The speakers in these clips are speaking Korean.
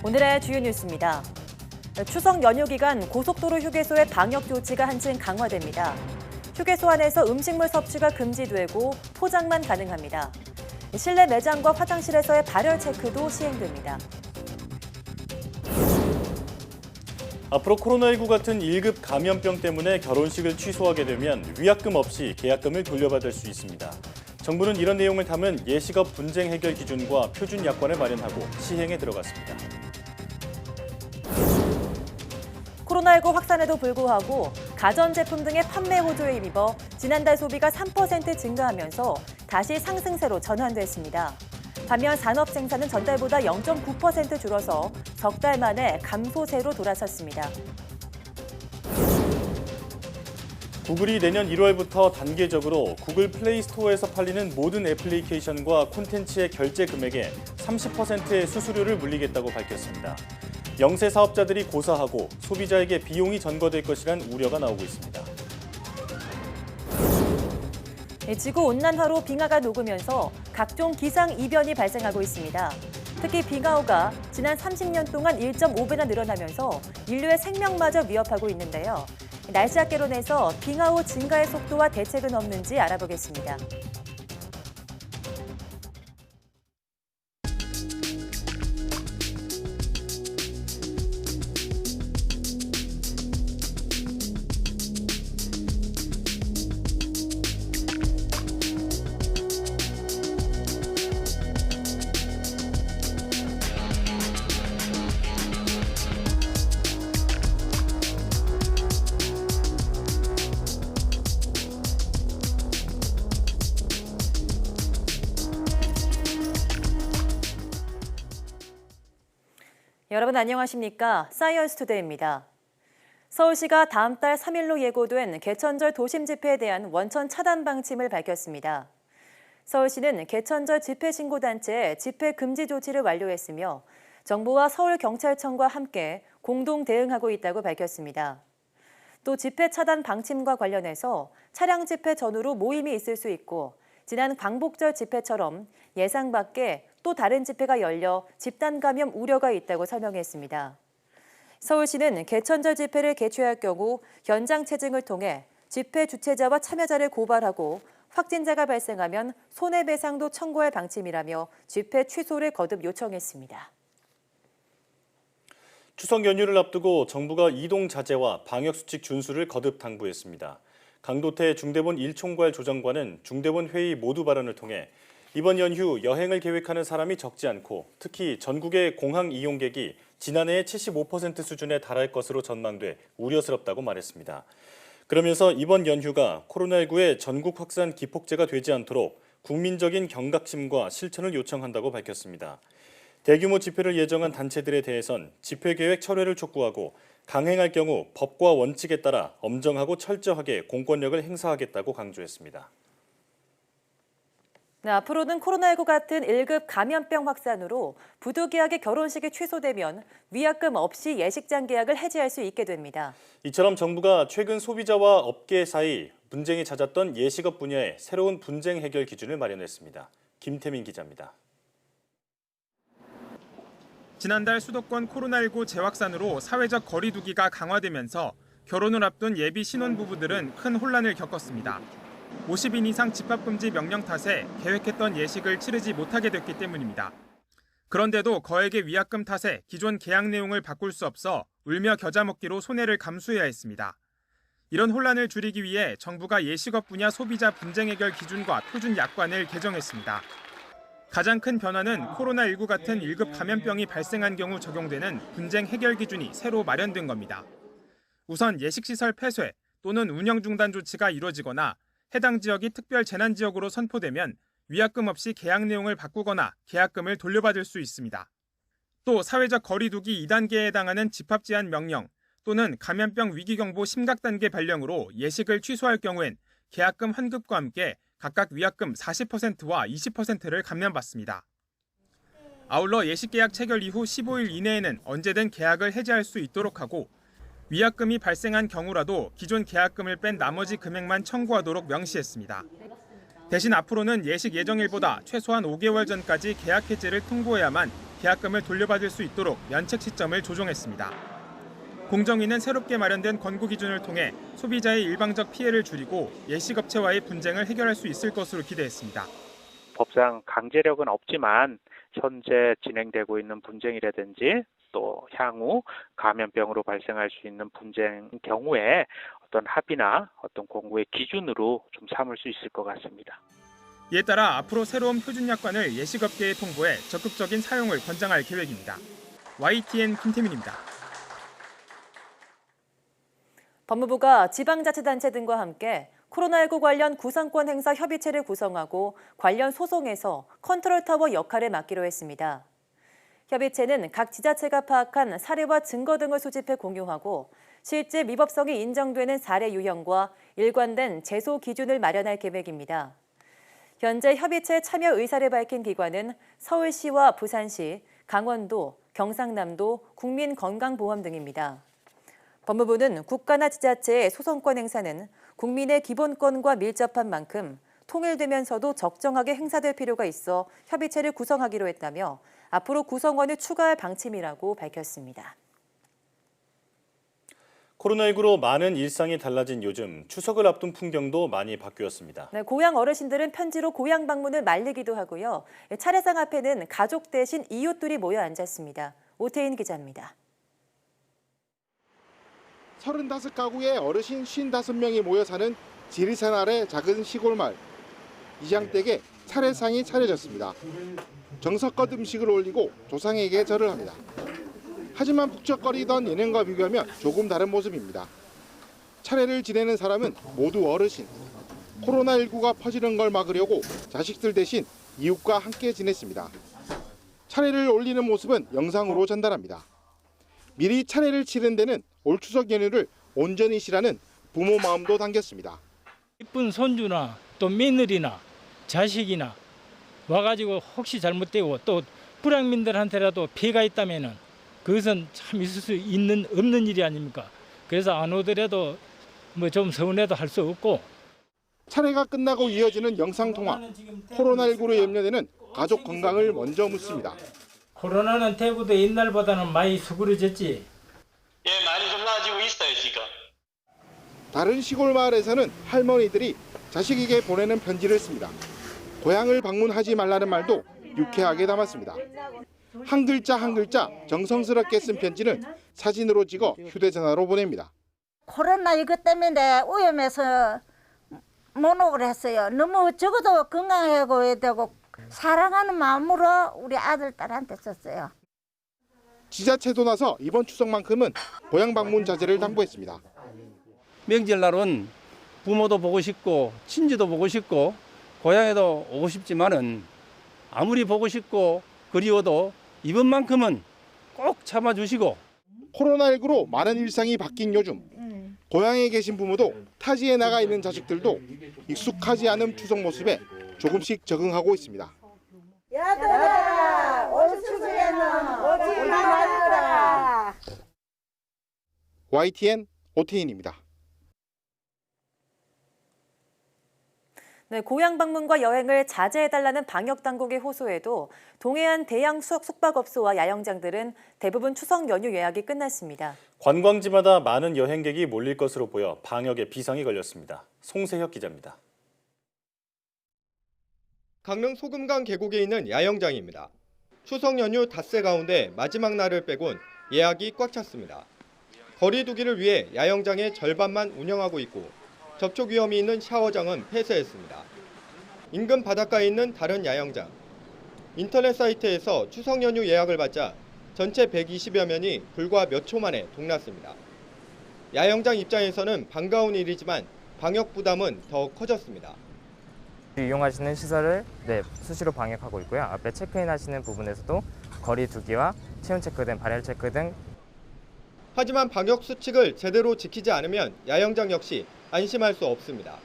오늘의 주요 뉴스입니다. 추석 연휴 기간 고속도로 휴게소의 방역 조치가 한층 강화됩니다. 휴게소 안에서 음식물 섭취가 금지되고 포장만 가능합니다. 실내 매장과 화장실에서의 발열 체크도 시행됩니다. 앞으로 코로나19 같은 1급 감염병 때문에 결혼식을 취소하게 되면 위약금 없이 계약금을 돌려받을 수 있습니다. 정부는 이런 내용을 담은 예식업 분쟁 해결 기준과 표준 약관을 마련하고 시행에 들어갔습니다. 코로나19 확산에도 불구하고 가전제품 등의 판매 호조에 힘입어 지난달 소비가 3% 증가하면서 다시 상승세로 전환됐습니다. 반면 산업 생산은 전달보다 0.9% 줄어서 석 달 만에 감소세로 돌아섰습니다. 구글이 내년 1월부터 단계적으로 구글 플레이 스토어에서 팔리는 모든 애플리케이션과 콘텐츠의 결제 금액에 30%의 수수료를 물리겠다고 밝혔습니다. 영세 사업자들이 고사하고 소비자에게 비용이 전거될 것이란 우려가 나오고 있습니다. 지구온난화로 빙하가 녹으면서 각종 기상이변이 발생하고 있습니다. 특히 빙하호가 지난 30년 동안 1.5배나 늘어나면서 인류의 생명마저 위협하고 있는데요. 날씨학개론에서 빙하호 증가의 속도와 대책은 없는지 알아보겠습니다. 여러분 안녕하십니까? 사이언스 투데이입니다. 서울시가 다음 달 3일로 예고된 개천절 도심 집회에 대한 원천 차단 방침을 밝혔습니다. 서울시는 개천절 집회 신고단체에 집회 금지 조치를 완료했으며 정부와 서울경찰청과 함께 공동 대응하고 있다고 밝혔습니다. 또 집회 차단 방침과 관련해서 차량 집회 전후로 모임이 있을 수 있고 지난 광복절 집회처럼 예상 밖에 또 다른 집회가 열려 집단 감염 우려가 있다고 설명했습니다. 서울시는 개천절 집회를 개최할 경우 현장 체증을 통해 집회 주최자와 참여자를 고발하고 확진자가 발생하면 손해배상도 청구할 방침이라며 집회 취소를 거듭 요청했습니다. 추석 연휴를 앞두고 정부가 이동 자제와 방역수칙 준수를 거듭 당부했습니다. 강도태 중대본 1총괄 조정관은 중대본 회의 모두 발언을 통해 이번 연휴 여행을 계획하는 사람이 적지 않고 특히 전국의 공항 이용객이 지난해의 75% 수준에 달할 것으로 전망돼 우려스럽다고 말했습니다. 그러면서 이번 연휴가 코로나19의 전국 확산 기폭제가 되지 않도록 국민적인 경각심과 실천을 요청한다고 밝혔습니다. 대규모 집회를 예정한 단체들에 대해선 집회 계획 철회를 촉구하고 강행할 경우 법과 원칙에 따라 엄정하고 철저하게 공권력을 행사하겠다고 강조했습니다. 앞으로는 코로나19 같은 1급 감염병 확산으로 부득이하게 결혼식이 취소되면 위약금 없이 예식장 계약을 해지할 수 있게 됩니다. 이처럼 정부가 최근 소비자와 업계 사이 분쟁이 잦았던 예식업 분야에 새로운 분쟁 해결 기준을 마련했습니다. 김태민 기자입니다. 지난달 수도권 코로나19 재확산으로 사회적 거리 두기가 강화되면서 결혼을 앞둔 예비 신혼부부들은 큰 혼란을 겪었습니다. 50인 이상 집합금지 명령 탓에 계획했던 예식을 치르지 못하게 됐기 때문입니다. 그런데도 거액의 위약금 탓에 기존 계약 내용을 바꿀 수 없어 울며 겨자 먹기로 손해를 감수해야 했습니다. 이런 혼란을 줄이기 위해 정부가 예식업 분야 소비자 분쟁 해결 기준과 표준 약관을 개정했습니다. 가장 큰 변화는 코로나19 같은 1급 감염병이 발생한 경우 적용되는 분쟁 해결 기준이 새로 마련된 겁니다. 우선 예식시설 폐쇄 또는 운영 중단 조치가 이루어지거나 해당 지역이 특별 재난지역으로 선포되면 위약금 없이 계약 내용을 바꾸거나 계약금을 돌려받을 수 있습니다. 또 사회적 거리 두기 2단계에 해당하는 집합 제한 명령 또는 감염병 위기경보 심각단계 발령으로 예식을 취소할 경우엔 계약금 환급과 함께 각각 위약금 40%와 20%를 감면받습니다. 아울러 예식계약 체결 이후 15일 이내에는 언제든 계약을 해지할 수 있도록 하고 위약금이 발생한 경우라도 기존 계약금을 뺀 나머지 금액만 청구하도록 명시했습니다. 대신 앞으로는 예식 예정일보다 최소한 5개월 전까지 계약 해지를 통보해야만 계약금을 돌려받을 수 있도록 면책 시점을 조정했습니다. 공정위는 새롭게 마련된 권고 기준을 통해 소비자의 일방적 피해를 줄이고 예식업체와의 분쟁을 해결할 수 있을 것으로 기대했습니다. 법상 강제력은 없지만 현재 진행되고 있는 분쟁이라든지 또 향후 감염병으로 발생할 수 있는 분쟁 경우에 어떤 합의나 어떤 공고의 기준으로 좀 삼을 수 있을 것 같습니다. 이에 따라 앞으로 새로운 표준약관을 예식업계에 통보해 적극적인 사용을 권장할 계획입니다. YTN 김태민입니다. 법무부가 지방자치단체 등과 함께 코로나19 관련 구상권 행사 협의체를 구성하고 관련 소송에서 컨트롤타워 역할을 맡기로 했습니다. 협의체는 각 지자체가 파악한 사례와 증거 등을 수집해 공유하고 실제 위법성이 인정되는 사례 유형과 일관된 제소 기준을 마련할 계획입니다. 현재 협의체 참여 의사를 밝힌 기관은 서울시와 부산시, 강원도, 경상남도, 국민건강보험 등입니다. 법무부는 국가나 지자체의 소송권 행사는 국민의 기본권과 밀접한 만큼 통일되면서도 적정하게 행사될 필요가 있어 협의체를 구성하기로 했다며 앞으로 구성원을 추가할 방침이라고 밝혔습니다. 코로나19로 많은 일상이 달라진 요즘 추석을 앞둔 풍경도 많이 바뀌었습니다. 네, 고향 어르신들은 편지로 고향 방문을 말리기도 하고요. 차례상 앞에는 가족 대신 이웃들이 모여 앉았습니다. 오태인 기자입니다. 35가구의 어르신 55명이 모여 사는 지리산 아래 작은 시골 마을. 이장댁에 차례상이 차려졌습니다. 정성껏 음식을 올리고 조상에게 절을 합니다. 하지만 북적거리던 예년과 비교하면 조금 다른 모습입니다. 차례를 지내는 사람은 모두 어르신. 코로나19가 퍼지는 걸 막으려고 자식들 대신 이웃과 함께 지냈습니다. 차례를 올리는 모습은 영상으로 전달합니다. 미리 차례를 치른 데는 올 추석 연휴를 온전히 쉬라는 부모 마음도 담겼습니다. 이쁜 손주나 또 며느리나 자식이나 와가지고 혹시 잘못되고 또 불량민들한테라도 피해가 있다면은 그것은 참 있을 수 있는 없는 일이 아닙니까? 그래서 안 오더라도 뭐 좀 서운해도 할 수 없고. 차례가 끝나고 이어지는 영상통화. 코로나19로 염려되는 가족 건강을 먼저 묻습니다. 코로나는 대구도 옛날보다는 많이 수그러졌지. 예, 많이 좀 나아지고 있어요, 지금. 다른 시골 마을에서는 할머니들이 자식에게 보내는 편지를 씁니다. 고향을 방문하지 말라는 말도 유쾌하게 담았습니다. 한 글자 한 글자 정성스럽게 쓴 편지는 사진으로 찍어 휴대전화로 보냅니다. 코로나 이것 때문에 오염해서 못 오기로 했어요. 너무 적어도 건강하고 되고 사랑하는 마음으로 우리 아들 딸한테 썼어요. 지자체도 나서 이번 추석만큼은 고향 방문 자제를 당부했습니다. 명절날은 부모도 보고 싶고 친지도 보고 싶고 고향에도 오고 싶지만은 아무리 보고 싶고 그리워도 이번만큼은 꼭 참아주시고. 코로나19로 많은 일상이 바뀐 요즘 고향에 계신 부모도 타지에 나가 있는 자식들도 익숙하지 않은 추석 모습에 조금씩 적응하고 있습니다. 야들아, 올 추석에는 오지 말아라. YTN 오태인입니다. 네, 고향 방문과 여행을 자제해달라는 방역당국의 호소에도 동해안 대양 숙박업소와 야영장들은 대부분 추석 연휴 예약이 끝났습니다. 관광지마다 많은 여행객이 몰릴 것으로 보여 방역에 비상이 걸렸습니다. 송세혁 기자입니다. 강릉 소금강 계곡에 있는 야영장입니다. 추석 연휴 닷새 가운데 마지막 날을 빼곤 예약이 꽉 찼습니다. 거리 두기를 위해 야영장의 절반만 운영하고 있고 접촉 위험이 있는 샤워장은 폐쇄했습니다. 인근 바닷가에 있는 다른 야영장. 인터넷 사이트에서 추석 연휴 예약을 받자 전체 120여 면이 불과 몇 초 만에 동났습니다. 야영장 입장에서는 반가운 일이지만 방역 부담은 더 커졌습니다. 이용하시는 시설을 수시로 방역하고 있고요. 앞에 체크인 하시는 부분에서도 거리 두기와 체온 체크 등 발열 체크 등. 하지만 방역 수칙을 제대로 지키지 않으면 야영장 역시 안심할 수 없습니다.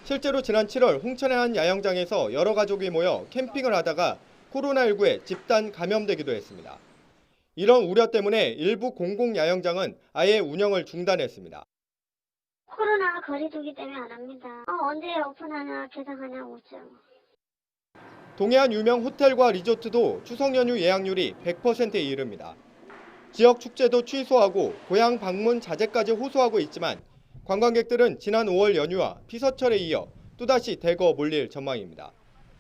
실제로 지난 7월 홍천의 한 야영장에서 여러 가족이 모여 캠핑을 하다가 코로나19에 집단 감염되기도 했습니다. 이런 우려 때문에 일부 공공 야영장은 아예 운영을 중단했습니다. 코로나 거리 두기 때문에 안 합니다. 언제 오픈하냐 개장하냐 묻죠. 동해안 유명 호텔과 리조트도 추석 연휴 예약률이 100%에 이릅니다. 지역 축제도 취소하고 고향 방문 자제까지 호소하고 있지만 관광객들은 지난 5월 연휴와 피서철에 이어 또다시 대거 몰릴 전망입니다.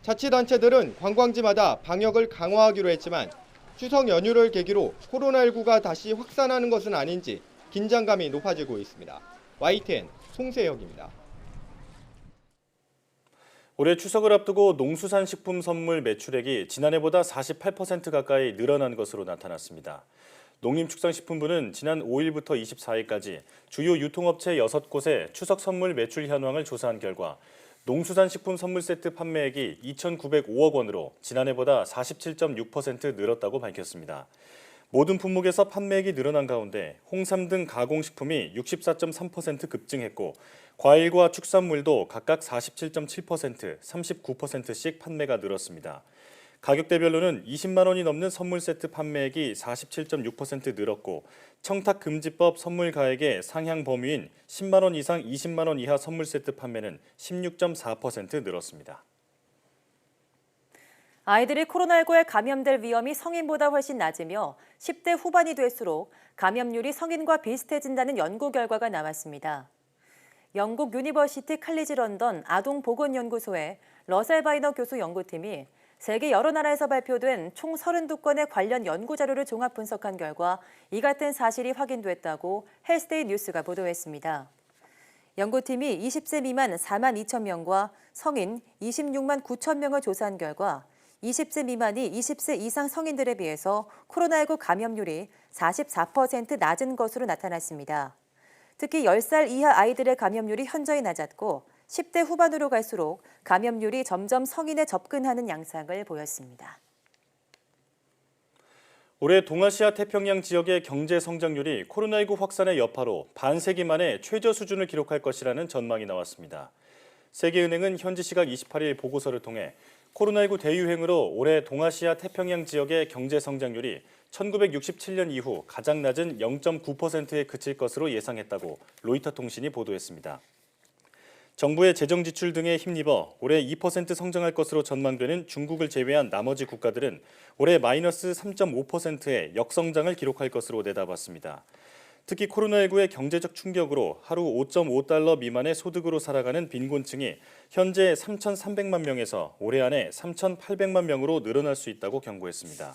자치단체들은 관광지마다 방역을 강화하기로 했지만 추석 연휴를 계기로 코로나19가 다시 확산하는 것은 아닌지 긴장감이 높아지고 있습니다. YTN 송세혁입니다. 올해 추석을 앞두고 농수산식품 선물 매출액이 지난해보다 48% 가까이 늘어난 것으로 나타났습니다. 농림축산식품부는 지난 5일부터 24일까지 주요 유통업체 6곳의 추석 선물 매출 현황을 조사한 결과 농수산식품 선물 세트 판매액이 2,905억 원으로 지난해보다 47.6% 늘었다고 밝혔습니다. 모든 품목에서 판매액이 늘어난 가운데 홍삼 등 가공식품이 64.3% 급증했고 과일과 축산물도 각각 47.7%, 39%씩 판매가 늘었습니다. 가격대별로는 20만 원이 넘는 선물 세트 판매액이 47.6% 늘었고 청탁금지법 선물 가액의 상향 범위인 10만 원 이상 20만 원 이하 선물 세트 판매는 16.4% 늘었습니다. 아이들이 코로나19에 감염될 위험이 성인보다 훨씬 낮으며 10대 후반이 될수록 감염률이 성인과 비슷해진다는 연구 결과가 나왔습니다. 영국 유니버시티 칼리지 런던 아동보건연구소의 러셀 바이너 교수 연구팀이 세계 여러 나라에서 발표된 총 32건의 관련 연구 자료를 종합 분석한 결과 이 같은 사실이 확인됐다고 헬스데이 뉴스가 보도했습니다. 연구팀이 20세 미만 4만 2천 명과 성인 26만 9천 명을 조사한 결과 20세 미만이 20세 이상 성인들에 비해서 코로나19 감염률이 44% 낮은 것으로 나타났습니다. 특히 10살 이하 아이들의 감염률이 현저히 낮았고 10대 후반으로 갈수록 감염률이 점점 성인에 접근하는 양상을 보였습니다. 올해 동아시아 태평양 지역의 경제 성장률이 코로나19 확산의 여파로 반세기 만에 최저 수준을 기록할 것이라는 전망이 나왔습니다. 세계은행은 현지 시각 28일 보고서를 통해 코로나19 대유행으로 올해 동아시아 태평양 지역의 경제 성장률이 1967년 이후 가장 낮은 0.9%에 그칠 것으로 예상했다고 로이터 통신이 보도했습니다. 정부의 재정 지출 등에 힘입어 올해 2% 성장할 것으로 전망되는 중국을 제외한 나머지 국가들은 올해 마이너스 3.5%의 역성장을 기록할 것으로 내다봤습니다. 특히 코로나19의 경제적 충격으로 하루 5.5달러 미만의 소득으로 살아가는 빈곤층이 현재 3,300만 명에서 올해 안에 3,800만 명으로 늘어날 수 있다고 경고했습니다.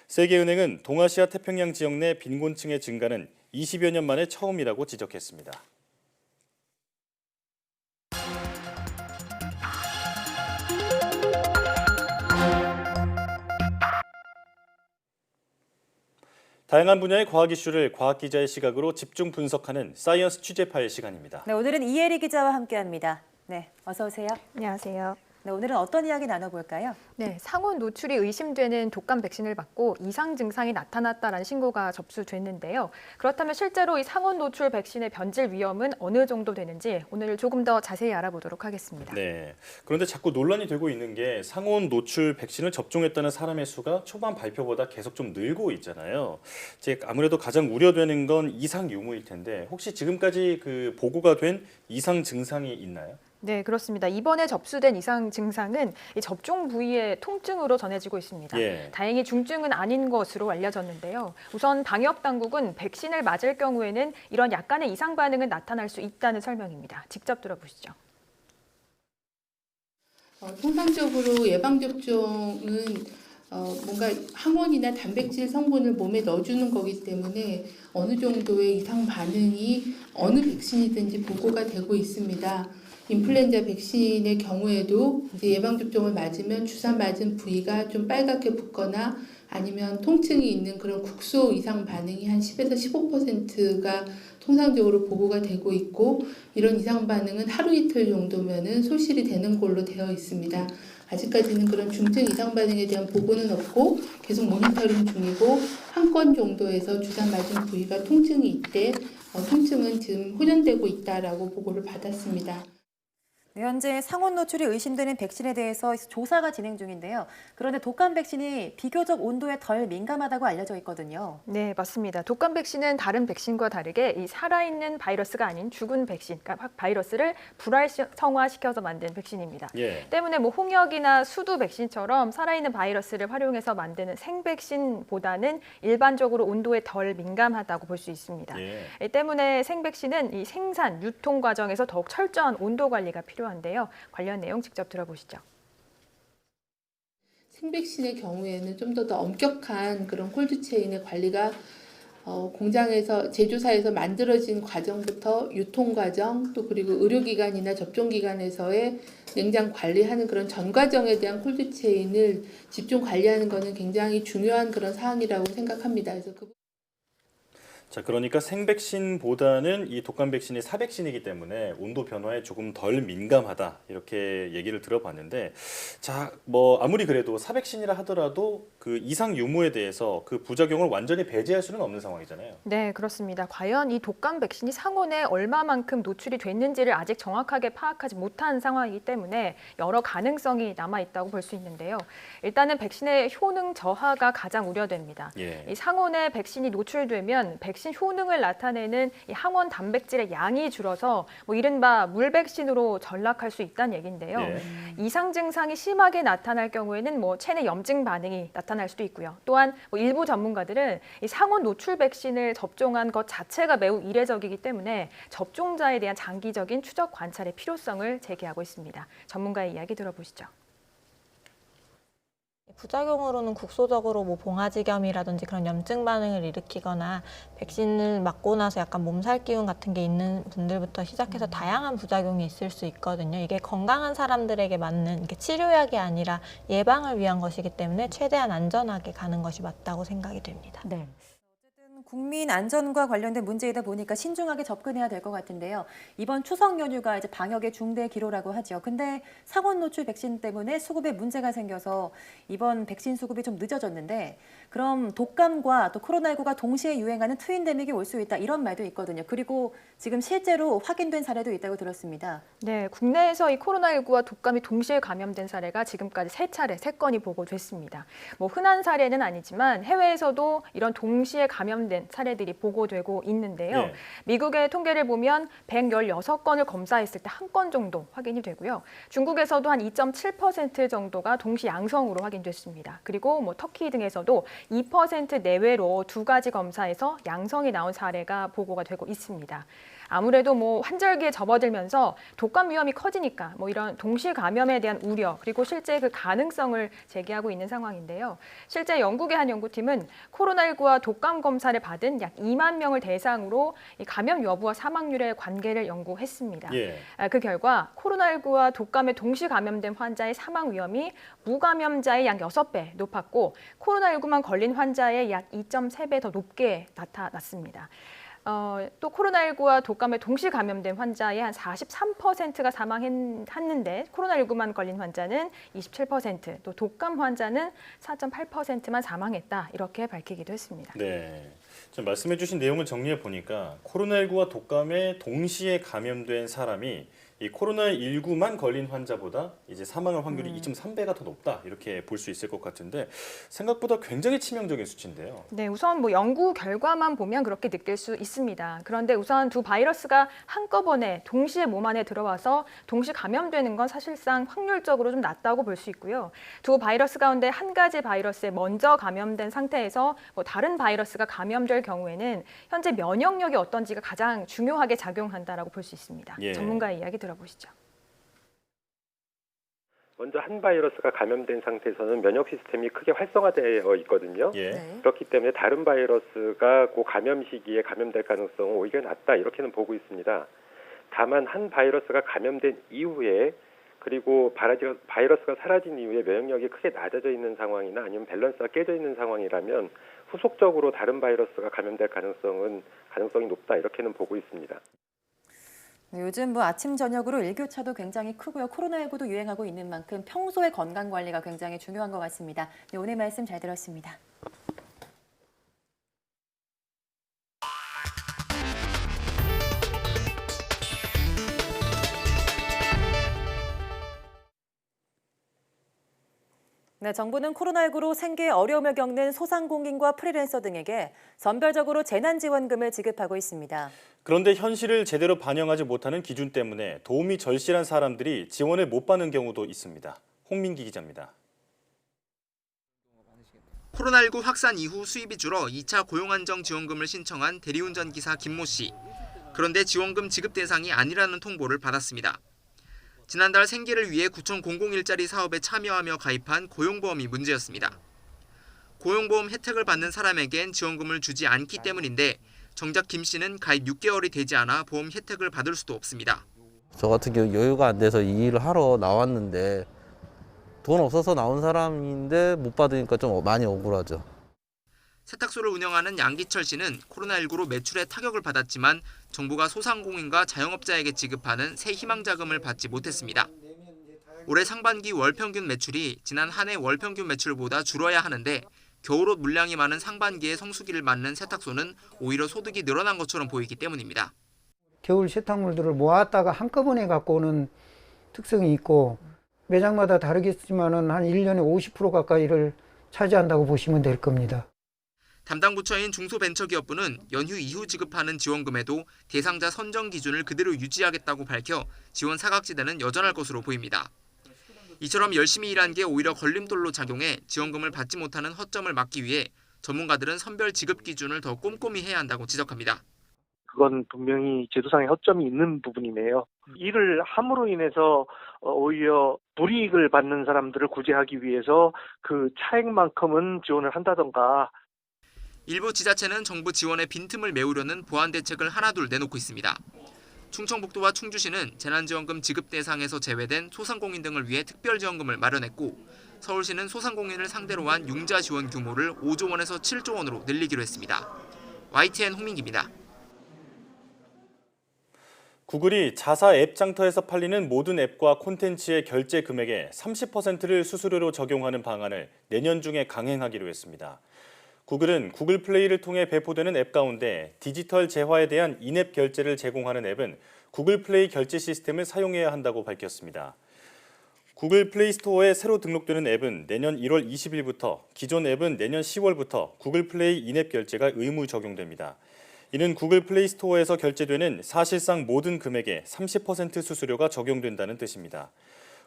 세계은행은 동아시아 태평양 지역 내 빈곤층의 증가는 20여 년 만에 처음이라고 지적했습니다. 다양한 분야의 과학 이슈를 과학 기자의 시각으로 집중 분석하는 사이언스 취재 파일 시간입니다. 네, 오늘은 이혜리 기자와 함께합니다. 네, 어서 오세요. 안녕하세요. 네, 오늘은 어떤 이야기 나눠볼까요? 네, 상온 노출이 의심되는 독감 백신을 맞고 이상 증상이 나타났다라는 신고가 접수됐는데요. 그렇다면 실제로 이 상온 노출 백신의 변질 위험은 어느 정도 되는지 오늘 조금 더 자세히 알아보도록 하겠습니다. 네, 그런데 자꾸 논란이 되고 있는 게 상온 노출 백신을 접종했다는 사람의 수가 초반 발표보다 계속 좀 늘고 있잖아요. 아무래도 가장 우려되는 건 이상 유무일 텐데 혹시 지금까지 그 보고가 된 이상 증상이 있나요? 네, 그렇습니다. 이번에 접수된 이상 증상은 이 접종 부위의 통증으로 전해지고 있습니다. 예. 다행히 중증은 아닌 것으로 알려졌는데요. 우선 방역 당국은 백신을 맞을 경우에는 이런 약간의 이상 반응은 나타날 수 있다는 설명입니다. 직접 들어보시죠. 통상적으로 예방접종은 뭔가 항원이나 단백질 성분을 몸에 넣어주는 거기 때문에 어느 정도의 이상 반응이 어느 백신이든지 보고가 되고 있습니다. 인플루엔자 백신의 경우에도 이제 예방접종을 맞으면 주사 맞은 부위가 좀 빨갛게 붓거나 아니면 통증이 있는 그런 국소 이상 반응이 한 10에서 15%가 통상적으로 보고가 되고 있고 이런 이상 반응은 하루 이틀 정도면은 소실이 되는 걸로 되어 있습니다. 아직까지는 그런 중증 이상 반응에 대한 보고는 없고 계속 모니터링 중이고 한 건 정도에서 주사 맞은 부위가 통증이 있대 통증은 지금 호전되고 있다라고 보고를 받았습니다. 네, 현재 상온 노출이 의심되는 백신에 대해서 조사가 진행 중인데요. 그런데 독감 백신이 비교적 온도에 덜 민감하다고 알려져 있거든요. 네, 맞습니다. 독감 백신은 다른 백신과 다르게 이 살아있는 바이러스가 아닌 죽은 백신, 그러니까 바이러스를 불활성화시켜서 만든 백신입니다. 때문에 뭐 홍역이나 수두 백신처럼 살아있는 바이러스를 활용해서 만드는 생백신보다는 일반적으로 온도에 덜 민감하다고 볼 수 있습니다. 이 때문에 생백신은 이 생산, 유통 과정에서 더욱 철저한 온도 관리가 필요한데요. 관련 내용 직접 들어보시죠. 생백신의 경우에는 좀 더 엄격한 그런 콜드체인의 관리가 공장에서 제조사에서 만들어진 과정부터 유통 과정 또 그리고 의료기관이나 접종기관에서의 냉장 관리하는 그런 전 과정에 대한 콜드체인을 집중 관리하는 것은 굉장히 중요한 그런 사항이라고 생각합니다. 그래서 자, 그러니까 생백신보다는 이 독감 백신이 사백신이기 때문에 온도 변화에 조금 덜 민감하다 이렇게 얘기를 들어봤는데, 자, 뭐 아무리 그래도 사백신이라 하더라도 그 이상 유무에 대해서 그 부작용을 완전히 배제할 수는 없는 상황이잖아요. 네, 그렇습니다. 과연 이 독감 백신이 상온에 얼마만큼 노출이 됐는지를 아직 정확하게 파악하지 못한 상황이기 때문에 여러 가능성이 남아 있다고 볼 수 있는데요. 일단은 백신의 효능 저하가 가장 우려됩니다. 이 상온에 백신이 노출되면 백신 효능을 나타내는 이 항원 단백질의 양이 줄어서 뭐 이른바 물백신으로 전락할 수 있다는 얘기인데요. 이상 증상이 심하게 나타날 경우에는 뭐 체내 염증 반응이 나타날 수도 있고요. 또한 뭐 일부 전문가들은 이 상온 노출 백신을 접종한 것 자체가 매우 이례적이기 때문에 접종자에 대한 장기적인 추적 관찰의 필요성을 제기하고 있습니다. 전문가의 이야기 들어보시죠. 부작용으로는 국소적으로 뭐 봉화지겸이라든지 그런 염증 반응을 일으키거나 백신을 맞고 나서 약간 몸살 기운 같은 게 있는 분들부터 시작해서 다양한 부작용이 있을 수 있거든요. 이게 건강한 사람들에게 맞는 이게 치료약이 아니라 예방을 위한 것이기 때문에 최대한 안전하게 가는 것이 맞다고 생각이 됩니다. 네. 국민 안전과 관련된 문제이다 보니까 신중하게 접근해야 될 것 같은데요. 이번 추석 연휴가 이제 방역의 중대 기로라고 하죠. 근데 상온 노출 백신 때문에 수급에 문제가 생겨서 이번 백신 수급이 좀 늦어졌는데, 그럼 독감과 또 코로나19가 동시에 유행하는 트윈데믹이 올 수 있다 이런 말도 있거든요. 그리고 지금 실제로 확인된 사례도 있다고 들었습니다. 네, 국내에서 이 코로나19와 독감이 동시에 감염된 사례가 지금까지 3건이 보고됐습니다. 뭐 흔한 사례는 아니지만 해외에서도 이런 동시에 감염된 사례들이 보고되고 있는데요. 미국의 통계를 보면 116건을 검사했을 때 1건 정도 확인이 되고요. 중국에서도 한 2.7% 정도가 동시 양성으로 확인됐습니다. 그리고 뭐 터키 등에서도 2% 내외로 2가지 검사에서 양성이 나온 사례가 보고가 되고 있습니다. 아무래도 뭐 환절기에 접어들면서 독감 위험이 커지니까 뭐 이런 동시 감염에 대한 우려 그리고 실제 그 가능성을 제기하고 있는 상황인데요. 실제 영국의 한 연구팀은 코로나19와 독감 검사를 받은 약 2만 명을 대상으로 이 감염 여부와 사망률의 관계를 연구했습니다. 그 결과 코로나19와 독감에 동시 감염된 환자의 사망 위험이 무감염자의 약 6배 높았고 코로나19만 걸린 환자의 약 2.3배 더 높게 나타났습니다. 또 코로나19와 독감에 동시 감염된 환자의 한 43%가 사망했는데 코로나19만 걸린 환자는 27%, 또 독감 환자는 4.8%만 사망했다 이렇게 밝히기도 했습니다. 네, 좀 말씀해 주신 내용을 정리해 보니까 코로나19와 독감에 동시에 감염된 사람이 이 코로나19만 걸린 환자보다 이제 사망할 확률이 2.3배가 더 높다 이렇게 볼 수 있을 것 같은데 생각보다 굉장히 치명적인 수치인데요. 네, 우선 뭐 연구 결과만 보면 그렇게 느낄 수 있습니다. 그런데 우선 두 바이러스가 한꺼번에 동시에 몸 안에 들어와서 동시 감염되는 건 사실상 확률적으로 좀 낮다고 볼 수 있고요. 두 바이러스 가운데 한 가지 바이러스에 먼저 감염된 상태에서 뭐 다른 바이러스가 감염될 경우에는 현재 면역력이 어떤지가 가장 중요하게 작용한다라고 볼 수 있습니다. 전문가의 이야기 들어보시죠. 먼저 한 바이러스가 감염된 상태에서는 면역 시스템이 크게 활성화되어 있거든요. 그렇기 때문에 다른 바이러스가 그 감염 시기에 감염될 가능성은 오히려 낮다 이렇게는 보고 있습니다. 다만 한 바이러스가 감염된 이후에 그리고 바이러스가 사라진 이후에 면역력이 크게 낮아져 있는 상황이나 아니면 밸런스가 깨져 있는 상황이라면 후속적으로 다른 바이러스가 감염될 가능성이 높다 이렇게는 보고 있습니다. 네, 요즘 뭐 아침 저녁으로 일교차도 굉장히 크고요. 코로나19도 유행하고 있는 만큼 평소의 건강 관리가 굉장히 중요한 것 같습니다. 네, 오늘 말씀 잘 들었습니다. 네, 정부는 코로나19로 생계에 어려움을 겪는 소상공인과 프리랜서 등에게 선별적으로 재난지원금을 지급하고 있습니다. 그런데 현실을 제대로 반영하지 못하는 기준 때문에 도움이 절실한 사람들이 지원을 못 받는 경우도 있습니다. 홍민기 기자입니다. 코로나19 확산 이후 수입이 줄어 2차 고용안정지원금을 신청한 대리운전 기사 김모 씨. 그런데 지원금 지급 대상이 아니라는 통보를 받았습니다. 지난달 생계를 위해 구청 공공일자리 사업에 참여하며 가입한 고용보험이 문제였습니다. 고용보험 혜택을 받는 사람에겐 지원금을 주지 않기 때문인데 정작 김 씨는 가입 6개월이 되지 않아 보험 혜택을 받을 수도 없습니다. 저 같은 경우 여유가 안 돼서 이 일을 하러 나왔는데 돈 없어서 나온 사람인데 못 받으니까 좀 많이 억울하죠. 세탁소를 운영하는 양기철 씨는 코로나19로 매출에 타격을 받았지만 정부가 소상공인과 자영업자에게 지급하는 새 희망자금을 받지 못했습니다. 올해 상반기 월평균 매출이 지난 한 해 월평균 매출보다 줄어야 하는데 겨울옷 물량이 많은 상반기에 성수기를 맞는 세탁소는 오히려 소득이 늘어난 것처럼 보이기 때문입니다. 겨울 세탁물들을 모았다가 한꺼번에 갖고 오는 특성이 있고 매장마다 다르겠지만은 한 1년에 50% 가까이를 차지한다고 보시면 될 겁니다. 담당 부처인 중소벤처기업부는 연휴 이후 지급하는 지원금에도 대상자 선정 기준을 그대로 유지하겠다고 밝혀 지원 사각지대는 여전할 것으로 보입니다. 이처럼 열심히 일한 게 오히려 걸림돌로 작용해 지원금을 받지 못하는 허점을 막기 위해 전문가들은 선별 지급 기준을 더 꼼꼼히 해야 한다고 지적합니다. 그건 분명히 제도상의 허점이 있는 부분이네요. 일을 함으로 인해서 오히려 불이익을 받는 사람들을 구제하기 위해서 그 차액만큼은 지원을 한다던가. 일부 지자체는 정부 지원의 빈틈을 메우려는 보완 대책을 하나둘 내놓고 있습니다. 충청북도와 충주시는 재난지원금 지급 대상에서 제외된 소상공인 등을 위해 특별지원금을 마련했고 서울시는 소상공인을 상대로 한 융자 지원 규모를 5조 원에서 7조 원으로 늘리기로 했습니다. YTN 홍민기입니다. 구글이 자사 앱 장터에서 팔리는 모든 앱과 콘텐츠의 결제 금액의 30%를 수수료로 적용하는 방안을 내년 중에 강행하기로 했습니다. 구글은 구글 플레이를 통해 배포되는 앱 가운데 디지털 재화에 대한 인앱 결제를 제공하는 앱은 구글 플레이 결제 시스템을 사용해야 한다고 밝혔습니다. 구글 플레이 스토어에 새로 등록되는 앱은 내년 1월 20일부터, 기존 앱은 내년 10월부터 구글 플레이 인앱 결제가 의무 적용됩니다. 이는 구글 플레이 스토어에서 결제되는 사실상 모든 금액에 30% 수수료가 적용된다는 뜻입니다.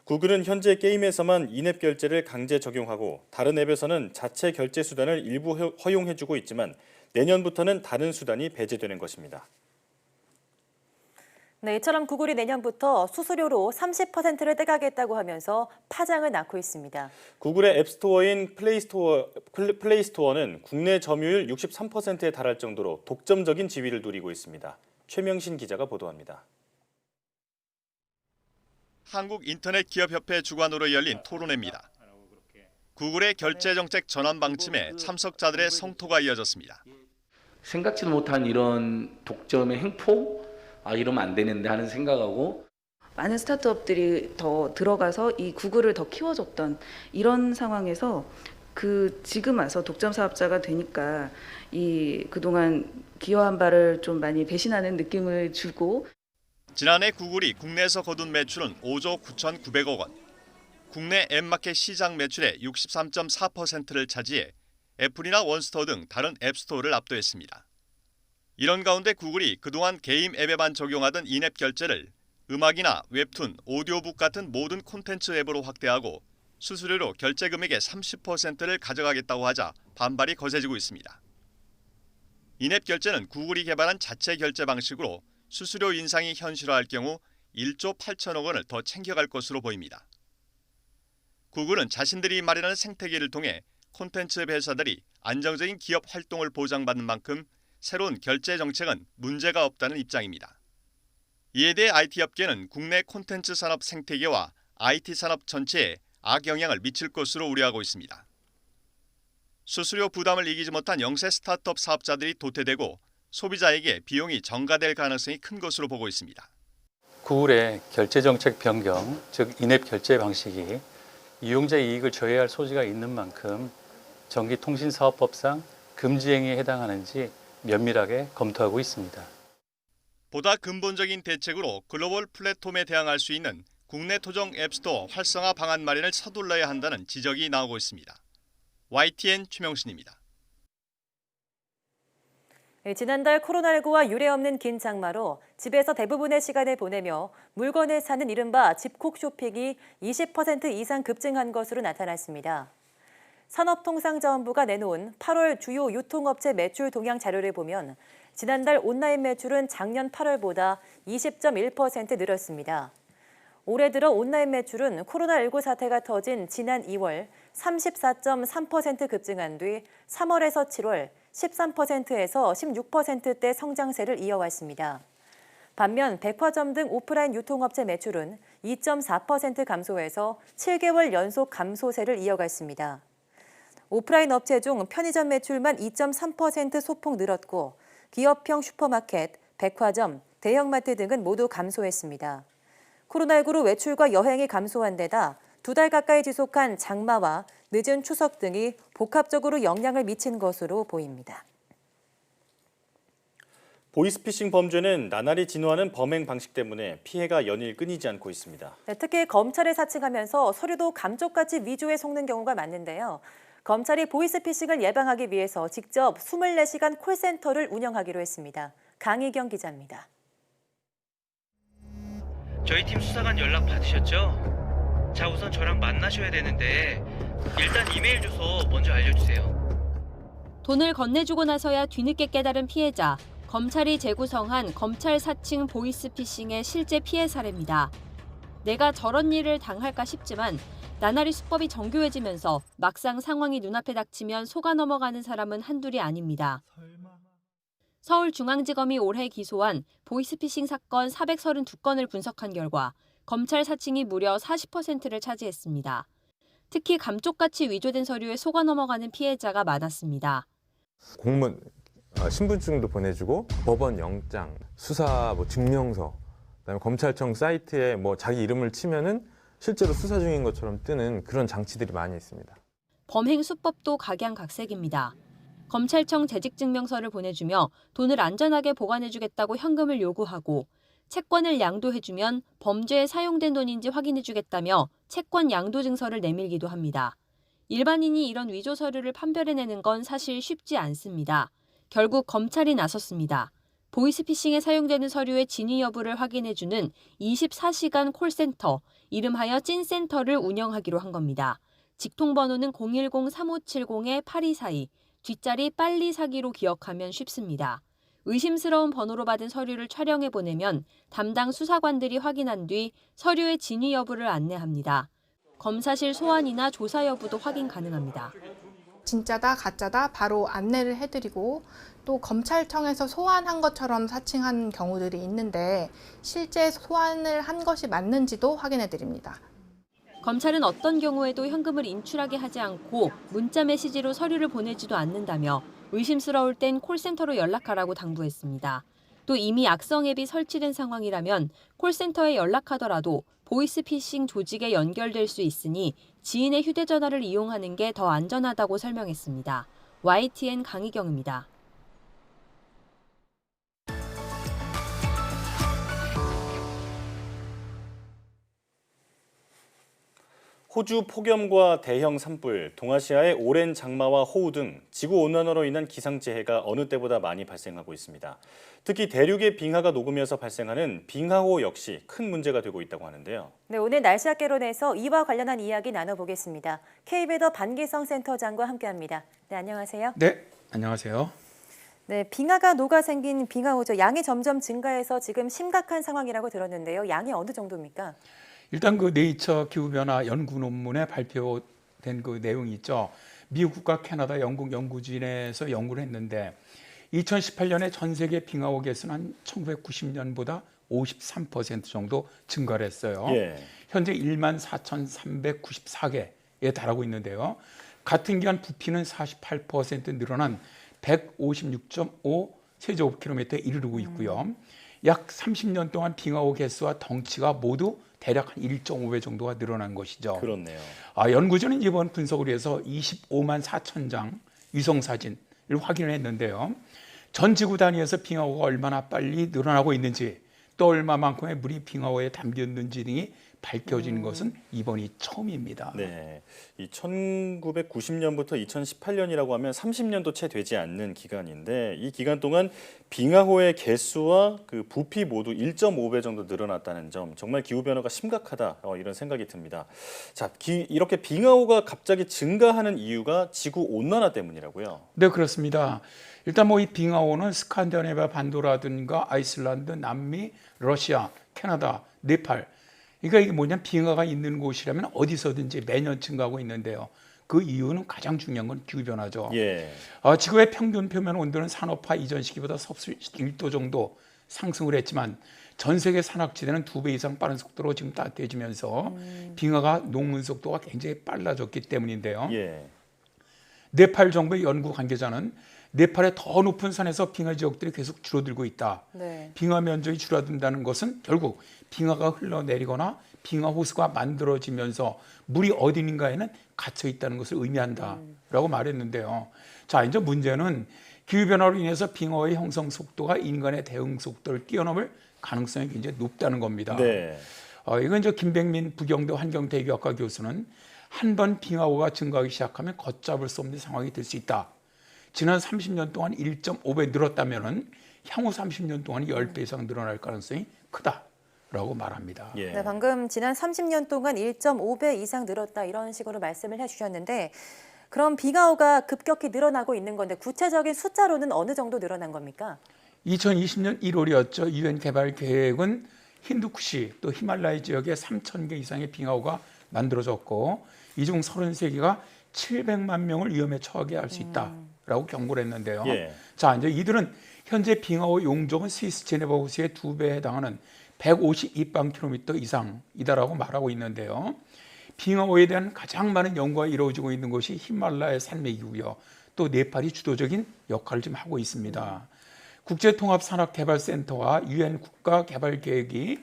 구글은 현재 게임에서만 인앱 결제를 강제 적용하고 다른 앱에서는 자체 결제 수단을 일부 허용해주고 있지만 내년부터는 다른 수단이 배제되는 것입니다. 네, 이처럼 구글이 내년부터 수수료로 30%를 떼가겠다고 하면서 파장을 낳고 있습니다. 구글의 앱스토어인 플레이스토어는 국내 점유율 63%에 달할 정도로 독점적인 지위를 누리고 있습니다. 최명신 기자가 보도합니다. 한국인터넷기업협회 주관으로 열린 토론회입니다. 구글의 결제정책 전환 방침에 참석자들의 성토가 이어졌습니다. 생각지도 못한 이런 독점의 행포? 이러면 안 되는데 하는 생각하고 많은 스타트업들이 더 들어가서 이 구글을 더 키워줬던 이런 상황에서 지금 와서 독점 사업자가 되니까 그동안 기여한 바를 좀 많이 배신하는 느낌을 주고 지난해 구글이 국내에서 거둔 매출은 5조 9,900억 원. 국내 앱마켓 시장 매출의 63.4%를 차지해 애플이나 원스토어 등 다른 앱스토어를 압도했습니다. 이런 가운데 구글이 그동안 게임 앱에만 적용하던 인앱 결제를 음악이나 웹툰, 오디오북 같은 모든 콘텐츠 앱으로 확대하고 수수료로 결제 금액의 30%를 가져가겠다고 하자 반발이 거세지고 있습니다. 인앱 결제는 구글이 개발한 자체 결제 방식으로 수수료 인상이 현실화할 경우 1조 8천억 원을 더 챙겨갈 것으로 보입니다. 구글은 자신들이 마련한 생태계를 통해 콘텐츠 회사들이 안정적인 기업 활동을 보장받는 만큼 새로운 결제 정책은 문제가 없다는 입장입니다. 이에 대해 IT업계는 국내 콘텐츠 산업 생태계와 IT 산업 전체에 악영향을 미칠 것으로 우려하고 있습니다. 수수료 부담을 이기지 못한 영세 스타트업 사업자들이 도태되고 소비자에게 비용이 전가될 가능성이 큰 것으로 보고 있습니다. 구글의 결제 정책 변경, 즉 인앱 결제 방식이 이용자 이익을 저해할 소지가 있는 만큼 전기통신사업법상 금지 행위에 해당하는지 면밀하게 검토하고 있습니다. 보다 근본적인 대책으로 글로벌 플랫폼에 대항할 수 있는 국내 토종 앱스토어 활성화 방안 마련을 서둘러야 한다는 지적이 나오고 있습니다. YTN 최명신입니다. 지난달 코로나19와 유례없는 긴 장마로 집에서 대부분의 시간을 보내며 물건을 사는 이른바 집콕 쇼핑이 20% 이상 급증한 것으로 나타났습니다. 산업통상자원부가 내놓은 8월 주요 유통업체 매출 동향 자료를 보면 지난달 온라인 매출은 작년 8월보다 20.1% 늘었습니다. 올해 들어 온라인 매출은 코로나19 사태가 터진 지난 2월 34.3% 급증한 뒤 3월에서 7월 13%에서 16%대 성장세를 이어왔습니다. 반면 백화점 등 오프라인 유통업체 매출은 2.4% 감소해서 7개월 연속 감소세를 이어갔습니다. 오프라인 업체 중 편의점 매출만 2.3% 소폭 늘었고 기업형 슈퍼마켓, 백화점, 대형마트 등은 모두 감소했습니다. 코로나19로 외출과 여행이 감소한 데다 2달 가까이 지속한 장마와 늦은 추석 등이 복합적으로 영향을 미친 것으로 보입니다. 보이스피싱 범죄는 나날이 진화하는 범행 방식 때문에 피해가 연일 끊이지 않고 있습니다. 특히 검찰을 사칭하면서 서류도 감쪽같이 위조에 속는 경우가 많은데요. 검찰이 보이스피싱을 예방하기 위해서 직접 24시간 콜센터를 운영하기로 했습니다. 강희경 기자입니다. 저희 팀 수사관 연락 받으셨죠? 자, 우선 저랑 만나셔야 되는데 일단 이메일 주소 먼저 알려주세요. 돈을 건네주고 나서야 뒤늦게 깨달은 피해자. 검찰이 재구성한 검찰 사칭 보이스피싱의 실제 피해 사례입니다. 내가 저런 일을 당할까 싶지만 나날이 수법이 정교해지면서 막상 상황이 눈앞에 닥치면 속아 넘어가는 사람은 한둘이 아닙니다. 서울중앙지검이 올해 기소한 보이스피싱 사건 432건을 분석한 결과 검찰 사칭이 무려 40%를 차지했습니다. 특히 감쪽같이 위조된 서류에 속아 넘어가는 피해자가 많았습니다. 공문, 신분증도 보내주고 법원 영장, 수사 증명서, 그다음에 검찰청 사이트에 자기 이름을 치면은 실제로 수사 중인 것처럼 뜨는 그런 장치들이 많이 있습니다. 범행 수법도 각양각색입니다. 검찰청 재직증명서를 보내주며 돈을 안전하게 보관해주겠다고 현금을 요구하고 채권을 양도해주면 범죄에 사용된 돈인지 확인해주겠다며 채권 양도 증서를 내밀기도 합니다. 일반인이 이런 위조 서류를 판별해내는 건 사실 쉽지 않습니다. 결국 검찰이 나섰습니다. 보이스피싱에 사용되는 서류의 진위 여부를 확인해주는 24시간 콜센터, 이름하여 찐센터를 운영하기로 한 겁니다. 직통번호는 010-3570-8242, 뒷자리 빨리 사기로 기억하면 쉽습니다. 의심스러운 번호로 받은 서류를 촬영해 보내면 담당 수사관들이 확인한 뒤 서류의 진위 여부를 안내합니다. 검사실 소환이나 조사 여부도 확인 가능합니다. 진짜다 가짜다 바로 안내를 해드리고 또 검찰청에서 소환한 것처럼 사칭한 경우들이 있는데 실제 소환을 한 것이 맞는지도 확인해드립니다. 검찰은 어떤 경우에도 현금을 인출하게 하지 않고 문자 메시지로 서류를 보내지도 않는다며 의심스러울 땐 콜센터로 연락하라고 당부했습니다. 또 이미 악성 앱이 설치된 상황이라면 콜센터에 연락하더라도 보이스피싱 조직에 연결될 수 있으니 지인의 휴대전화를 이용하는 게 더 안전하다고 설명했습니다. YTN 강희경입니다. 호주 폭염과 대형 산불, 동아시아의 오랜 장마와 호우 등 지구온난화로 인한 기상재해가 어느 때보다 많이 발생하고 있습니다. 특히 대륙의 빙하가 녹으면서 발생하는 빙하호 역시 큰 문제가 되고 있다고 하는데요. 네, 오늘 날씨학 개론에서 이와 관련한 이야기 나눠보겠습니다. K베더 반기성 센터장과 함께합니다. 네, 안녕하세요. 네, 안녕하세요. 네, 빙하가 녹아 생긴 빙하호죠. 양이 점점 증가해서 지금 심각한 상황이라고 들었는데요. 양이 어느 정도입니까? 일단 그 네이처 기후변화 연구 논문에 발표된 그 내용이 있죠. 미국과 캐나다, 영국 연구진에서 연구를 했는데 2018년에 전 세계 빙하호 개수는 한 1990년보다 53% 정도 증가를 했어요. 예. 현재 14,394개에 달하고 있는데요. 같은 기간 부피는 48% 늘어난 156.5 세제곱킬로미터에 이르르고 있고요. 약 30년 동안 빙하호 개수와 덩치가 모두 대략 한 1.5배 정도가 늘어난 것이죠. 그렇네요. 연구진은 이번 분석을 위해서 25만 4천 장 위성 사진을 확인을 했는데요. 전 지구 단위에서 빙하호가 얼마나 빨리 늘어나고 있는지 또 얼마만큼의 물이 빙하호에 담겼는지 등이 밝혀진 것은 이번이 처음입니다. 네, 이 1990년부터 2018년이라고 하면 30년도 채 되지 않는 기간인데 이 기간 동안 빙하호의 개수와 그 부피 모두 1.5배 정도 늘어났다는 점, 정말 기후 변화가 심각하다 이런 생각이 듭니다. 자, 이렇게 빙하호가 갑자기 증가하는 이유가 지구 온난화 때문이라고요? 네, 그렇습니다. 일단 뭐 이 빙하호는 스칸디네비아 반도라든가 아이슬란드, 남미, 러시아, 캐나다, 네팔, 그러니까 이게 뭐냐면 빙하가 있는 곳이라면 어디서든지 매년 증가하고 있는데요. 그 이유는 가장 중요한 건 기후변화죠. 예. 지구의 평균 표면 온도는 산업화 이전 시기보다 섭씨 1도 정도 상승을 했지만 전 세계 산악지대는 2배 이상 빠른 속도로 지금 따뜻해지면서 빙하가 녹는 속도가 굉장히 빨라졌기 때문인데요. 예. 네팔 정부의 연구 관계자는 네팔의 더 높은 산에서 빙하 지역들이 계속 줄어들고 있다. 네. 빙하 면적이 줄어든다는 것은 결국 빙하가 흘러내리거나 빙하 호수가 만들어지면서 물이 어디인가에는 갇혀 있다는 것을 의미한다라고 말했는데요. 자, 이제 문제는 기후변화로 인해서 빙하의 형성 속도가 인간의 대응 속도를 뛰어넘을 가능성이 굉장히 높다는 겁니다. 네. 이건 이제 김백민 부경대 환경대교학과 교수는 한 번 빙하호가 증가하기 시작하면 걷잡을 수 없는 상황이 될 수 있다. 지난 30년 동안 1.5배 늘었다면은 향후 30년 동안 10배 이상 늘어날 가능성이 크다라고 말합니다. 예. 네, 방금 지난 30년 동안 1.5배 이상 늘었다 이런 식으로 말씀을 해주셨는데 그럼 빙하호가 급격히 늘어나고 있는 건데 구체적인 숫자로는 어느 정도 늘어난 겁니까? 2020년 1월이었죠. 유엔 개발 계획은 힌두쿠시 또 히말라야 지역에 3,000개 이상의 빙하호가 만들어졌고 이 중 33개가 700만 명을 위험에 처하게 할 수 있다라고 경고를 했는데요. 예. 자, 이제 이들은 현재 빙하호 용적은 스위스 제네바 호수의 2배에 해당하는 152방킬로미터 이상이다라고 말하고 있는데요. 빙하호에 대한 가장 많은 연구가 이루어지고 있는 곳이 히말라야 산맥이고요. 또 네팔이 주도적인 역할을 좀 하고 있습니다. 국제통합산업개발센터와 유엔 국가개발계획이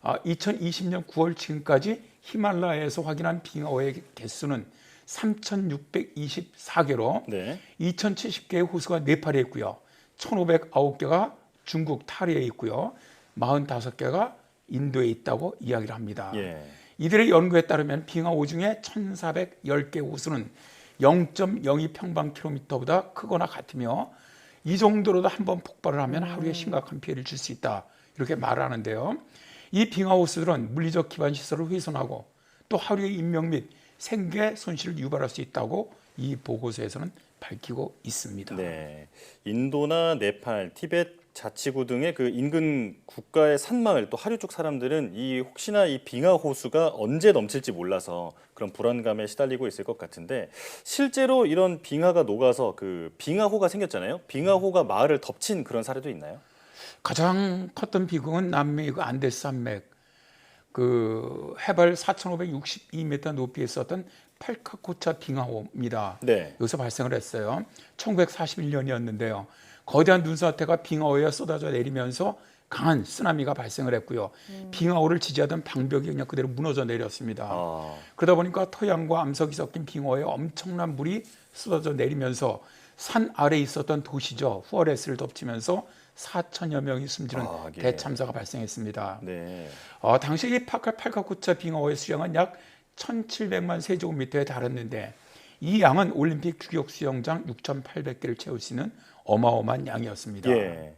2020년 9월 지금까지 히말라야에서 확인한 빙하호의 개수는 3,624개로 네. 2,070개의 호수가 네팔에 있고요. 1,509개가 중국 타리에 있고요. 45개가 인도에 있다고 이야기를 합니다. 예. 이들의 연구에 따르면 빙하호 중에 1,410개 호수는 0.02 평방킬로미터보다 크거나 같으며 이 정도로도 한번 폭발을 하면 하루에 심각한 피해를 줄 수 있다. 이렇게 말하는데요. 이 빙하호수들은 물리적 기반 시설을 훼손하고 또 하루의 인명 및 생계 손실을 유발할 수 있다고 이 보고서에서는 밝히고 있습니다. 네, 인도나 네팔, 티베트 자치구 등의 그 인근 국가의 산마을 또 하류 쪽 사람들은 이 혹시나 이 빙하 호수가 언제 넘칠지 몰라서 그런 불안감에 시달리고 있을 것 같은데 실제로 이런 빙하가 녹아서 그 빙하호가 생겼잖아요. 빙하호가 마을을 덮친 그런 사례도 있나요? 가장 컸던 비극은 남미 그 안데스 산맥 그 해발 4,562m 높이에 있었던 팔카코차 빙하호입니다. 네. 여기서 발생을 했어요. 1941년이었는데요. 거대한 눈사태가 빙하호에 쏟아져 내리면서 강한 쓰나미가 발생을 했고요. 빙하호를 지지하던 방벽이 그냥 그대로 무너져 내렸습니다. 그러다 보니까 토양과 암석이 섞인 빙하호에 엄청난 물이 쏟아져 내리면서 산 아래에 있었던 도시죠. 후아레스를 덮치면서 4천여 명이 숨지는 예. 대참사가 발생했습니다. 네. 당시 이 팔카코차 빙하호의 수량은 약 1,700만 세제곱미터에 달했는데 이 양은 올림픽 규격 수영장 6,800개를 채울 수 있는 어마어마한 양이었습니다. 예.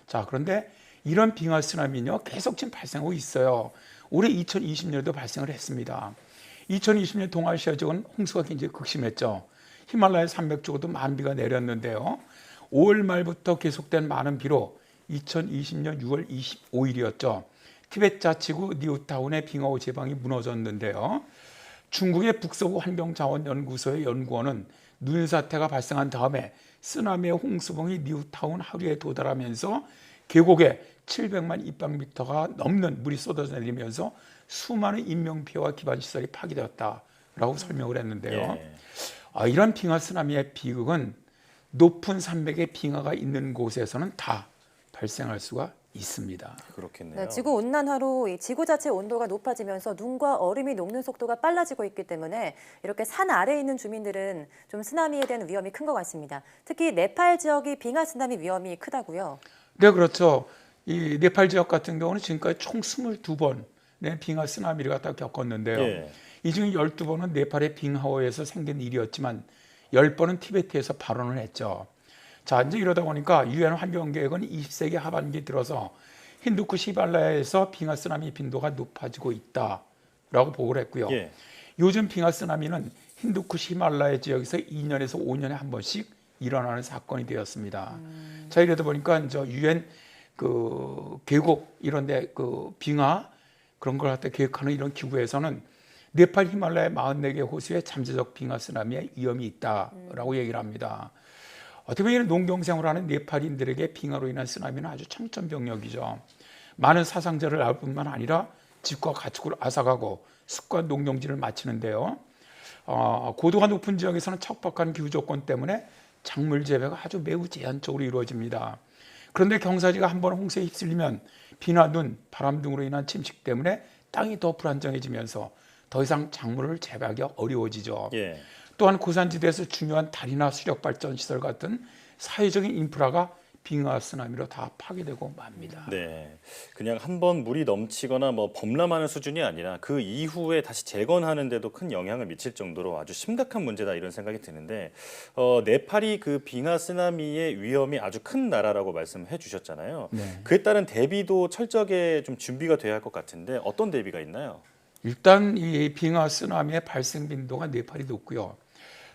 자, 그런데 이런 빙하 쓰나미는요 계속 지금 발생하고 있어요. 올해 2020년에도 발생을 했습니다. 2020년 동아시아 지역은 홍수가 굉장히 극심했죠. 히말라야 산맥 쪽으로도 만비가 내렸는데요. 5월 말부터 계속된 많은 비로 2020년 6월 25일이었죠. 티베트 자치구 니우타운의 빙하호 제방이 무너졌는데요. 중국의 북서부 환경자원연구소의 연구원은 눈사태가 발생한 다음에 쓰나미의 홍수봉이 니우타운 하류에 도달하면서 계곡에 700만 입방미터가 넘는 물이 쏟아져 내리면서 수많은 인명피해와 기반시설이 파괴되었다라고 설명을 했는데요. 이런 빙하 쓰나미의 비극은 높은 산맥에 빙하가 있는 곳에서는 다 발생할 수가 있습니다. 그렇겠네요. 네, 지구 온난화로 이 지구 자체 온도가 높아지면서 눈과 얼음이 녹는 속도가 빨라지고 있기 때문에 이렇게 산 아래에 있는 주민들은 좀 쓰나미에 대한 위험이 큰 것 같습니다. 특히 네팔 지역이 빙하 쓰나미 위험이 크다고요? 네, 그렇죠. 이 네팔 지역 같은 경우는 지금까지 총 22번 빙하 쓰나미를 갖다 겪었는데요. 예. 이 중에 12번은 네팔의 빙하오에서 생긴 일이었지만 10번은 티베트에서 발원을 했죠. 자, 이제 이러다 보니까 유엔 환경계획은 20세기 하반기 들어서 힌두쿠시 히말라야에서 빙하 쓰나미 빈도가 높아지고 있다라고 보고를 했고요. 예. 요즘 빙하 쓰나미는 힌두쿠시 히말라야 지역에서 2년에서 5년에 한 번씩 일어나는 사건이 되었습니다. 자, 이러다 보니까 이제 유엔 그 계곡 이런데 그 빙하 그런 걸 갖다 계획하는 이런 기구에서는 네팔 히말라야 44개 호수에 잠재적 빙하 쓰나미의 위험이 있다라고 얘기를 합니다. 어떻게 보면 농경생활하는 네팔인들에게 빙하로 인한 쓰나미는 아주 청천벽력이죠. 많은 사상자를 낳을 뿐만 아니라 집과 가축을 앗아가고 숲과 농경지를 마치는데요. 고도가 높은 지역에서는 척박한 기후 조건 때문에 작물 재배가 아주 매우 제한적으로 이루어집니다. 그런데 경사지가 한번 홍수에 휩쓸리면 비나 눈, 바람 등으로 인한 침식 때문에 땅이 더 불안정해지면서 더 이상 작물을 재배하기 어려워지죠. 예. 또한 고산지대에서 중요한 다리나 수력발전 시설 같은 사회적인 인프라가 빙하 쓰나미로 다 파괴되고 맙니다. 네, 그냥 한번 물이 넘치거나 뭐 범람하는 수준이 아니라 그 이후에 다시 재건하는데도 큰 영향을 미칠 정도로 아주 심각한 문제다 이런 생각이 드는데 네팔이 그 빙하 쓰나미의 위험이 아주 큰 나라라고 말씀해 주셨잖아요. 네. 그에 따른 대비도 철저하게 좀 준비가 돼야 할 것 같은데 어떤 대비가 있나요? 일단 이 빙하 쓰나미의 발생 빈도가 네팔이 높고요.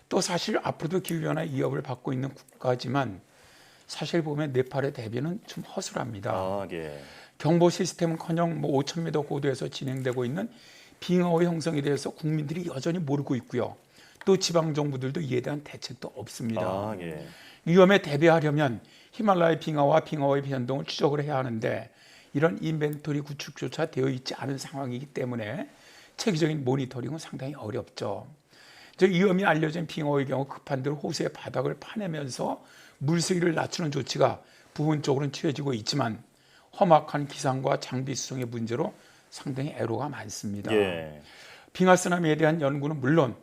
또 사실 앞으로도 기후변화 위협을 받고 있는 국가지만 사실 보면 네팔의 대비는 좀 허술합니다. 예. 경보 시스템은커녕 5,000m 고도에서 진행되고 있는 빙하의 형성에 대해서 국민들이 여전히 모르고 있고요. 또 지방 정부들도 이에 대한 대책도 없습니다. 예. 위험에 대비하려면 히말라야 빙하와 빙하의 변동을 추적을 해야 하는데 이런 인벤토리 구축조차 되어 있지 않은 상황이기 때문에 체계적인 모니터링은 상당히 어렵죠. 위험이 알려진 빙하의 경우 급한 대로 호수의 바닥을 파내면서 물수위를 낮추는 조치가 부분적으로는 취해지고 있지만 험악한 기상과 장비 수송의 문제로 상당히 애로가 많습니다. 예. 빙하 쓰나미에 대한 연구는 물론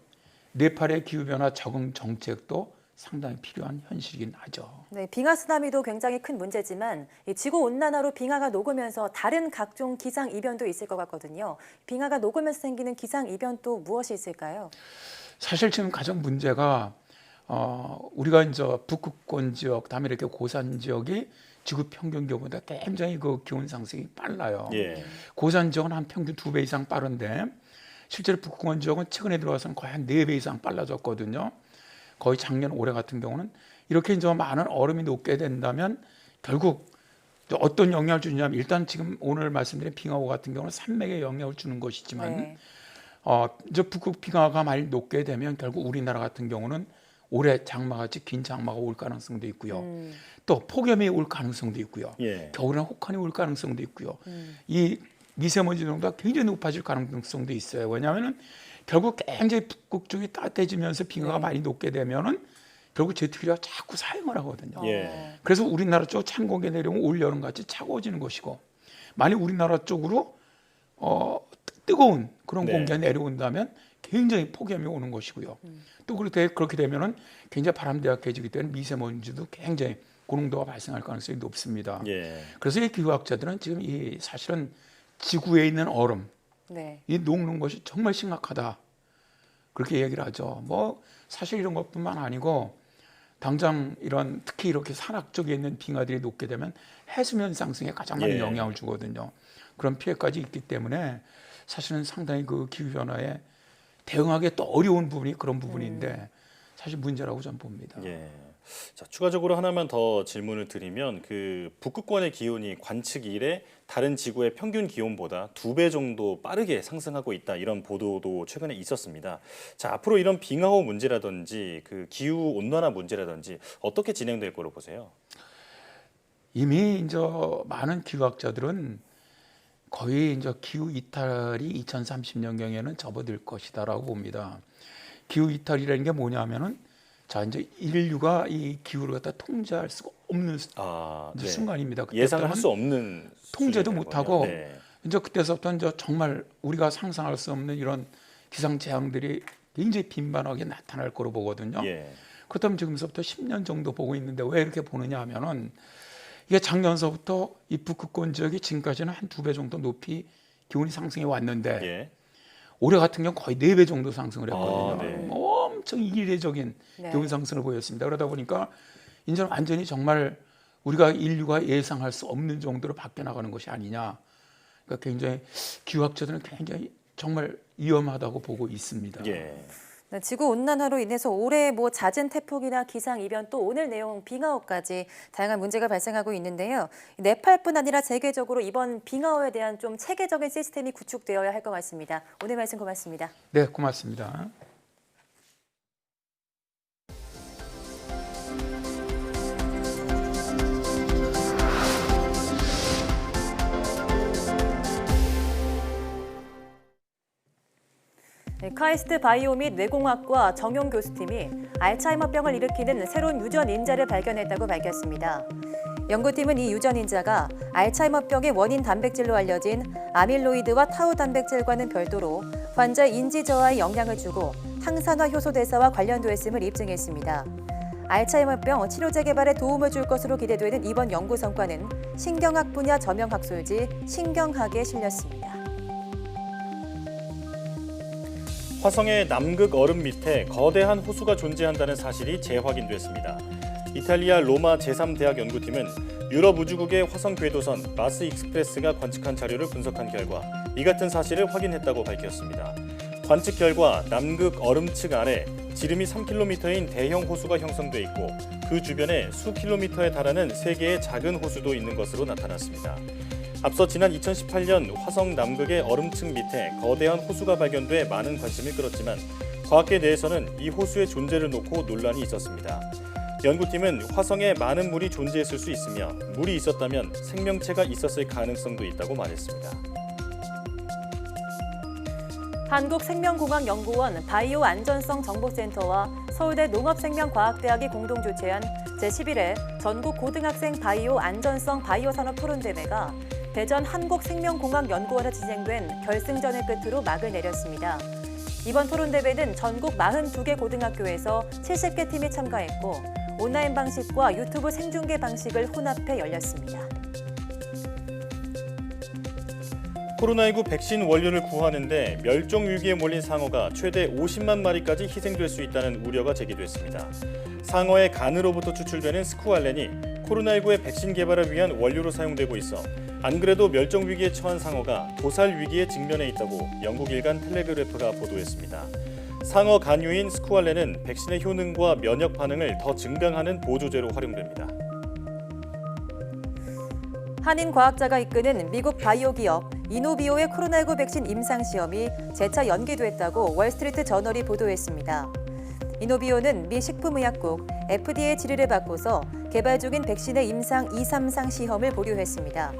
네팔의 기후변화 적응 정책도 상당히 필요한 현실이긴 하죠. 네, 빙하 쓰나미도 굉장히 큰 문제지만 이 지구 온난화로 빙하가 녹으면서 다른 각종 기상 이변도 있을 것 같거든요. 빙하가 녹으면서 생기는 기상 이변 또 무엇이 있을까요? 사실 지금 가장 문제가 우리가 이제 북극권 지역, 다음에 이렇게 고산 지역이 지구 평균 기온보다 굉장히 그 기온 상승이 빨라요. 예. 고산 지역은 한 평균 2배 이상 빠른데 실제로 북극권 지역은 최근에 들어와서는 거의 한 4배 이상 빨라졌거든요. 거의 작년 올해 같은 경우는 이렇게 이제 많은 얼음이 녹게 된다면 결국 어떤 영향을 주냐면 일단 지금 오늘 말씀드린 빙하호 같은 경우는 산맥에 영향을 주는 것이지만 네. 이제 북극 빙하가 많이 녹게 되면 결국 우리나라 같은 경우는 올해 장마같이 긴 장마가 올 가능성도 있고요. 또 폭염이 올 가능성도 있고요. 예. 겨울에는 혹한이 올 가능성도 있고요. 이 미세먼지 농도가 굉장히 높아질 가능성도 있어요. 왜냐하면 결국 굉장히 북극 쪽이 따뜻해지면서 빙하가 많이 녹게 되면은 결국 제트기가 자꾸 사용을 하거든요. 예. 그래서 우리나라 쪽 찬 공기 내려오면 올 여름같이 차가워지는 것이고 만약 우리나라 쪽으로 뜨거운 그런 네. 공기가 내려온다면 굉장히 폭염이 오는 것이고요. 또 그렇게 되면은 굉장히 바람대약해지기 때문에 미세먼지도 굉장히 고농도가 발생할 가능성이 높습니다. 예. 그래서 이 기후학자들은 지금 이 사실은 지구에 있는 얼음, 네. 이 녹는 것이 정말 심각하다. 그렇게 얘기를 하죠. 뭐 사실 이런 것뿐만 아니고 당장 이런 특히 이렇게 산악 쪽에 있는 빙하들이 녹게 되면 해수면 상승에 가장 많은 예. 영향을 주거든요. 그런 피해까지 있기 때문에 사실은 상당히 그 기후변화에 대응하기 또 어려운 부분이 그런 부분인데 사실 문제라고 저는 봅니다. 예. 자, 추가적으로 하나만 더 질문을 드리면 그 북극권의 기온이 관측 이래 다른 지구의 평균 기온보다 2배 정도 빠르게 상승하고 있다 이런 보도도 최근에 있었습니다. 자, 앞으로 이런 빙하호 문제라든지 그 기후 온난화 문제라든지 어떻게 진행될 거로 보세요? 이미 이제 많은 기후학자들은 거의 이제 기후 이탈이 2030년경에는 접어들 것이다라고 봅니다. 기후 이탈이라는 게 뭐냐면은 자 이제 인류가 이 기후를 갖다 통제할 수가 없는 이제 네. 순간입니다. 예상할 수 없는 통제도 못하고 네. 이제 그때서부터 이제 정말 우리가 상상할 수 없는 이런 기상 재앙들이 굉장히 빈번하게 나타날 거로 보거든요. 예. 그렇다면 지금서부터 10년 정도 보고 있는데 왜 이렇게 보느냐 하면은 이게 작년서부터 이 북극권 지역이 지금까지는 한 2배 정도 높이 기온이 상승해 왔는데 예. 올해 같은 경우 거의 4배 정도 상승을 했거든요. 네. 엄청 이례적인 네. 기온 상승을 보였습니다. 그러다 보니까 이제는 완전히 정말 우리가 인류가 예상할 수 없는 정도로 바뀌어 나가는 것이 아니냐. 그러니까 굉장히 기후학자들은 굉장히 정말 위험하다고 보고 있습니다. 예. 네, 지구 온난화로 인해서 올해 잦은 태풍이나 기상 이변 또 오늘 내용 빙하오까지 다양한 문제가 발생하고 있는데요. 네팔뿐 아니라 세계적으로 이번 빙하오에 대한 좀 체계적인 시스템이 구축되어야 할 것 같습니다. 오늘 말씀 고맙습니다. 네, 고맙습니다. 카이스트 바이오 및 뇌공학과 정용 교수팀이 알츠하이머병을 일으키는 새로운 유전 인자를 발견했다고 밝혔습니다. 연구팀은 이 유전 인자가 알츠하이머병의 원인 단백질로 알려진 아밀로이드와 타우 단백질과는 별도로 환자의 인지 저하에 영향을 주고 항산화 효소 대사와 관련돼 있음을 입증했습니다. 알츠하이머병 치료제 개발에 도움을 줄 것으로 기대되는 이번 연구 성과는 신경학 분야 저명 학술지 신경학에 실렸습니다. 화성의 남극 얼음 밑에 거대한 호수가 존재한다는 사실이 재확인됐습니다. 이탈리아 로마 제3대학 연구팀은 유럽 우주국의 화성 궤도선 마스 익스프레스가 관측한 자료를 분석한 결과 이 같은 사실을 확인했다고 밝혔습니다. 관측 결과 남극 얼음층 아래 지름이 3km인 대형 호수가 형성돼 있고 그 주변에 수 킬로미터에 달하는 3개의 작은 호수도 있는 것으로 나타났습니다. 앞서 지난 2018년 화성 남극의 얼음층 밑에 거대한 호수가 발견돼 많은 관심을 끌었지만 과학계 내에서는 이 호수의 존재를 놓고 논란이 있었습니다. 연구팀은 화성에 많은 물이 존재했을 수 있으며 물이 있었다면 생명체가 있었을 가능성도 있다고 말했습니다. 한국생명공학연구원 바이오 안전성 정보센터와 서울대 농업생명과학대학이 공동 주최한 제11회 전국 고등학생 바이오 안전성 바이오 산업 토론대회가 대전 한국생명공학연구원에 진행된 결승전을 끝으로 막을 내렸습니다. 이번 토론대회는 전국 42개 고등학교에서 70개 팀이 참가했고 온라인 방식과 유튜브 생중계 방식을 혼합해 열렸습니다. 코로나19 백신 원료를 구하는데 멸종 위기에 몰린 상어가 최대 50만 마리까지 희생될 수 있다는 우려가 제기됐습니다. 상어의 간으로부터 추출되는 스쿠알렌이 코로나19의 백신 개발을 위한 원료로 사용되고 있어 안 그래도 멸종 위기에 처한 상어가 도살 위기에 직면해 있다고 영국 일간 텔레그래프가 보도했습니다. 상어 간유인 스쿠알렌은 백신의 효능과 면역 반응을 더 증강하는 보조제로 활용됩니다. 한인 과학자가 이끄는 미국 바이오 기업 이노비오의 코로나19 백신 임상 시험이 재차 연기됐다고 월스트리트 저널이 보도했습니다. 이노비오는 미 식품의약국 FDA 질의를 받고서 개발 중인 백신의 임상 2, 3상 시험을 보류했습니다.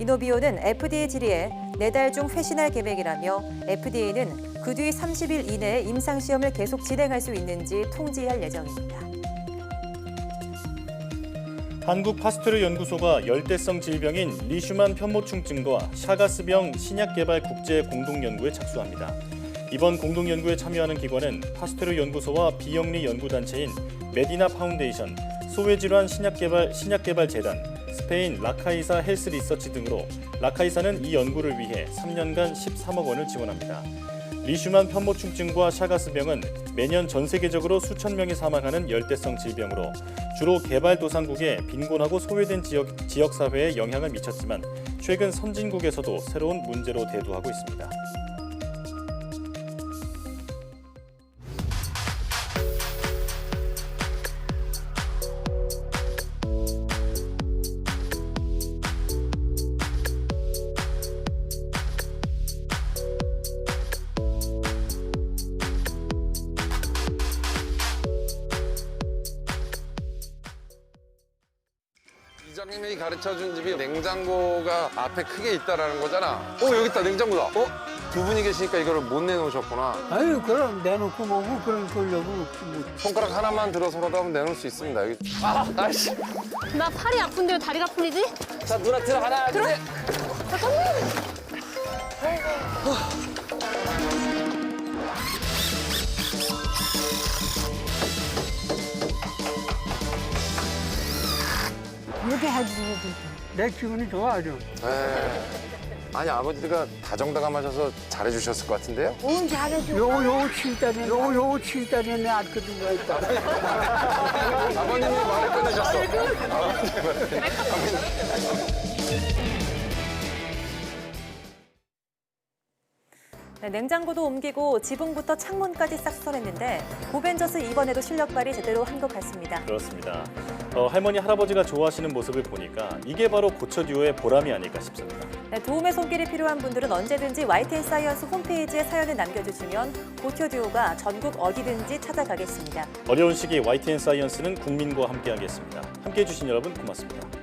이노비오는 FDA 질의에 4달 중 회신할 계획이라며 FDA는 그 뒤 30일 이내에 임상 시험을 계속 진행할 수 있는지 통지할 예정입니다. 한국 파스테르 연구소가 열대성 질병인 리슈만 편모충증과 샤가스병 신약 개발 국제 공동 연구에 착수합니다. 이번 공동 연구에 참여하는 기관은 파스테르 연구소와 비영리 연구 단체인 메디나 파운데이션, 소외질환 신약개발 재단, 스페인 라카이사 헬스 리서치 등으로 라카이사는 이 연구를 위해 3년간 13억 원을 지원합니다. 리슈만 편모충증과 샤가스병은 매년 전 세계적으로 수천 명이 사망하는 열대성 질병으로 주로 개발도상국의 빈곤하고 소외된 지역사회에 영향을 미쳤지만 최근 선진국에서도 새로운 문제로 대두하고 있습니다. 이장님이 가르쳐준 집이 냉장고가 앞에 크게 있다라는 거잖아. 여기 있다, 냉장고다. 두 분이 계시니까 이거를 못 내놓으셨구나. 아유, 그럼 내놓고 뭐고 그런 걸려고. 손가락 하나만 들어서라도 하면 내놓을 수 있습니다. 여기. 아이씨. 나 팔이 아픈데 왜 다리가 풀리지? 자, 누나 들어. 하나, 둘, 셋. 이렇게 해주는 내 기분이 좋아 아주. 아니 아버지가 다정다감하셔서 잘해주셨을 것 같은데요? 응, 잘해줘. 요 7달에 내 알거든요. 아버님이 말을 꺼내셨어. 네, 냉장고도 옮기고 지붕부터 창문까지 싹 수선했는데 고벤져스 이번에도 실력 발휘 제대로 한 것 같습니다. 그렇습니다. 할머니, 할아버지가 좋아하시는 모습을 보니까 이게 바로 고쳐듀오의 보람이 아닐까 싶습니다. 네, 도움의 손길이 필요한 분들은 언제든지 YTN사이언스 홈페이지에 사연을 남겨주시면 고쳐듀오가 전국 어디든지 찾아가겠습니다. 어려운 시기 YTN사이언스는 국민과 함께하겠습니다. 함께해 주신 여러분 고맙습니다.